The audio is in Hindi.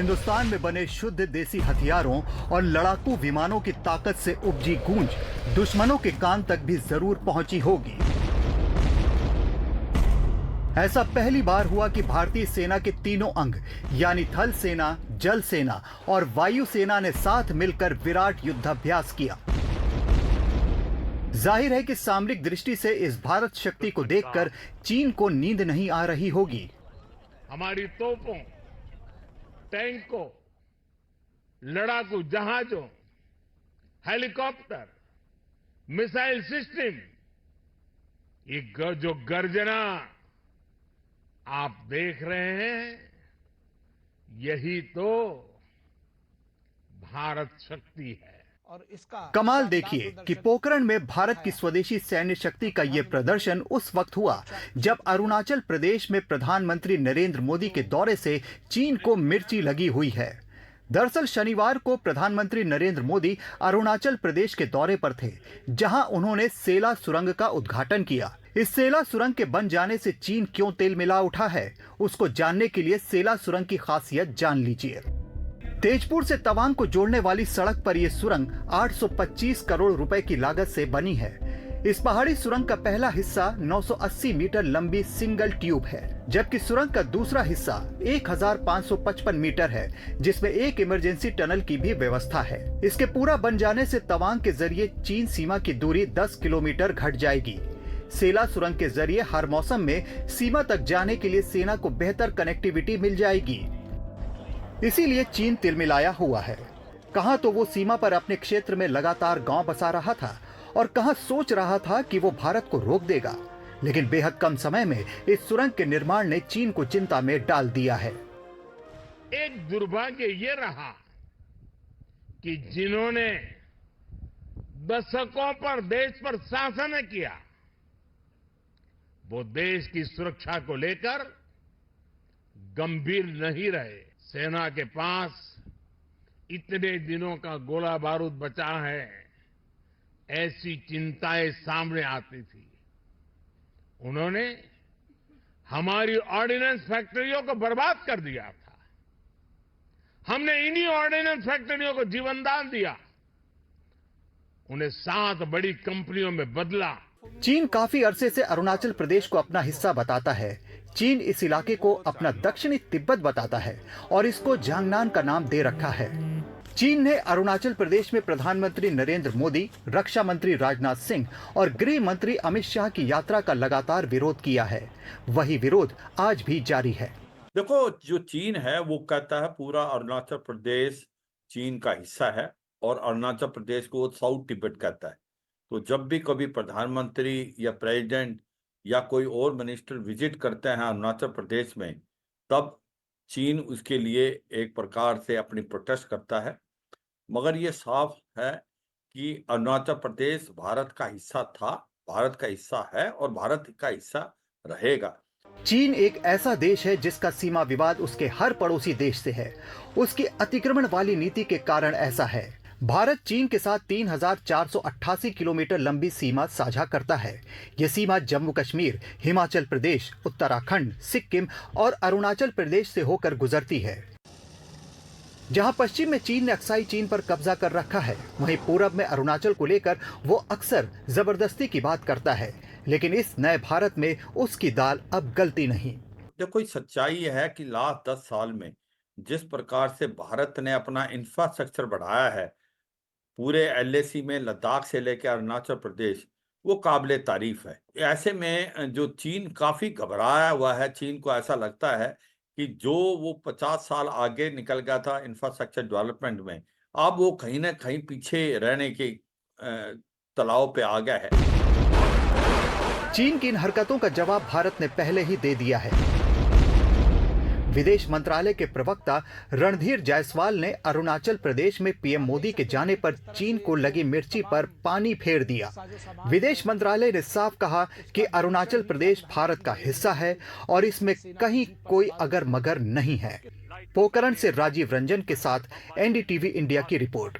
हिंदुस्तान में बने शुद्ध देसी हथियारों और लड़ाकू विमानों की ताकत से उपजी गूंज दुश्मनों के कान तक भी जरूर पहुंची होगी। ऐसा पहली बार हुआ कि भारतीय सेना के तीनों अंग यानी थल सेना, जल सेना और वायु सेना ने साथ मिलकर विराट युद्धाभ्यास किया। जाहिर है कि सामरिक दृष्टि से इस भारत शक्ति को देखकर चीन को नींद नहीं आ रही होगी। हमारी तोपों, टैंकों, लड़ाकू जहाजों, हेलीकॉप्टर, मिसाइल सिस्टम, ये जो गर्जना आप देख रहे हैं, यही तो भारत शक्ति है। और इसका कमाल देखिए कि पोखरण में भारत की स्वदेशी सैन्य शक्ति का यह प्रदर्शन उस वक्त हुआ जब अरुणाचल प्रदेश में प्रधानमंत्री नरेंद्र मोदी के दौरे से चीन को मिर्ची लगी हुई है। दरअसल शनिवार को प्रधानमंत्री नरेंद्र मोदी अरुणाचल प्रदेश के दौरे पर थे, जहां उन्होंने सेला सुरंग का उद्घाटन किया। इस सेला सुरंग के बन जाने से चीन क्यों तेल मिला उठा है, उसको जानने के लिए सेला सुरंग की खासियत जान लीजिए। तेजपुर से तवांग को जोड़ने वाली सड़क पर यह सुरंग 825 करोड़ रुपए की लागत से बनी है। इस पहाड़ी सुरंग का पहला हिस्सा 980 मीटर लंबी सिंगल ट्यूब है, जबकि सुरंग का दूसरा हिस्सा 1555 मीटर है, जिसमें एक इमरजेंसी टनल की भी व्यवस्था है। इसके पूरा बन जाने से तवांग के जरिए चीन सीमा की दूरी 10 किलोमीटर घट जाएगी। सेला सुरंग के जरिए हर मौसम में सीमा तक जाने के लिए सेना को बेहतर कनेक्टिविटी मिल जाएगी। इसीलिए चीन तिलमिलाया हुआ है। कहां तो वो सीमा पर अपने क्षेत्र में लगातार गांव बसा रहा था और कहां सोच रहा था कि वो भारत को रोक देगा, लेकिन बेहद कम समय में इस सुरंग के निर्माण ने चीन को चिंता में डाल दिया है। एक दुर्भाग्य ये रहा कि जिन्होंने दशकों पर देश पर शासन किया, वो देश की सुरक्षा को लेकर गंभीर नहीं रहे। सेना के पास इतने दिनों का गोला बारूद बचा है, ऐसी चिंताएं सामने आती थी। उन्होंने हमारी ऑर्डिनेंस फैक्ट्रियों को बर्बाद कर दिया था। हमने इन्हीं ऑर्डिनेंस फैक्ट्रियों को जीवनदान दिया, उन्हें 7 बड़ी कंपनियों में बदला। चीन काफी अरसे से अरुणाचल प्रदेश को अपना हिस्सा बताता है। चीन इस इलाके को अपना दक्षिणी तिब्बत बताता है और इसको जांगनान का नाम दे रखा है। चीन ने अरुणाचल प्रदेश में प्रधानमंत्री नरेंद्र मोदी, रक्षा मंत्री राजनाथ सिंह और गृह मंत्री अमित शाह की यात्रा का लगातार विरोध किया है। वही विरोध आज भी जारी है। देखो, जो चीन है वो कहता है पूरा अरुणाचल प्रदेश चीन का हिस्सा है और अरुणाचल प्रदेश को साउथ तिब्बत कहता है। तो जब भी कभी प्रधानमंत्री या प्रेसिडेंट या कोई और मिनिस्टर विजिट करते हैं अरुणाचल प्रदेश में, तब चीन उसके लिए एक प्रकार से अपनी प्रोटेस्ट करता है। मगर ये साफ है कि अरुणाचल प्रदेश भारत का हिस्सा था, भारत का हिस्सा है और भारत का हिस्सा रहेगा। चीन एक ऐसा देश है जिसका सीमा विवाद उसके हर पड़ोसी देश से है। उसकी अतिक्रमण वाली नीति के कारण ऐसा है। भारत चीन के साथ 3488 किलोमीटर लंबी सीमा साझा करता है। यह सीमा जम्मू कश्मीर, हिमाचल प्रदेश, उत्तराखंड, सिक्किम और अरुणाचल प्रदेश से होकर गुजरती है। जहां पश्चिम में चीन ने अक्साई चीन पर कब्जा कर रखा है, वहीं पूरब में अरुणाचल को लेकर वो अक्सर जबरदस्ती की बात करता है, लेकिन इस नए भारत में उसकी दाल अब गलती नहीं। देखो, सच्चाई है कि लास्ट 10 साल में जिस प्रकार से भारत ने अपना इंफ्रास्ट्रक्चर बढ़ाया है पूरे एलएसी में, लद्दाख से लेकर अरुणाचल प्रदेश, वो काबिले तारीफ है। ऐसे में जो चीन काफी घबराया हुआ है, चीन को ऐसा लगता है कि जो वो 50 साल आगे निकल गया था इंफ्रास्ट्रक्चर डेवलपमेंट में, अब वो कहीं ना कहीं पीछे रहने के तलाव पे आ गया है। चीन की इन हरकतों का जवाब भारत ने पहले ही दे दिया है। विदेश मंत्रालय के प्रवक्ता रणधीर जायसवाल ने अरुणाचल प्रदेश में पीएम मोदी के जाने पर चीन को लगी मिर्ची पर पानी फेर दिया। विदेश मंत्रालय ने साफ कहा कि अरुणाचल प्रदेश भारत का हिस्सा है और इसमें कहीं कोई अगर मगर नहीं है। पोखरण से राजीव रंजन के साथ एनडीटीवी इंडिया की रिपोर्ट।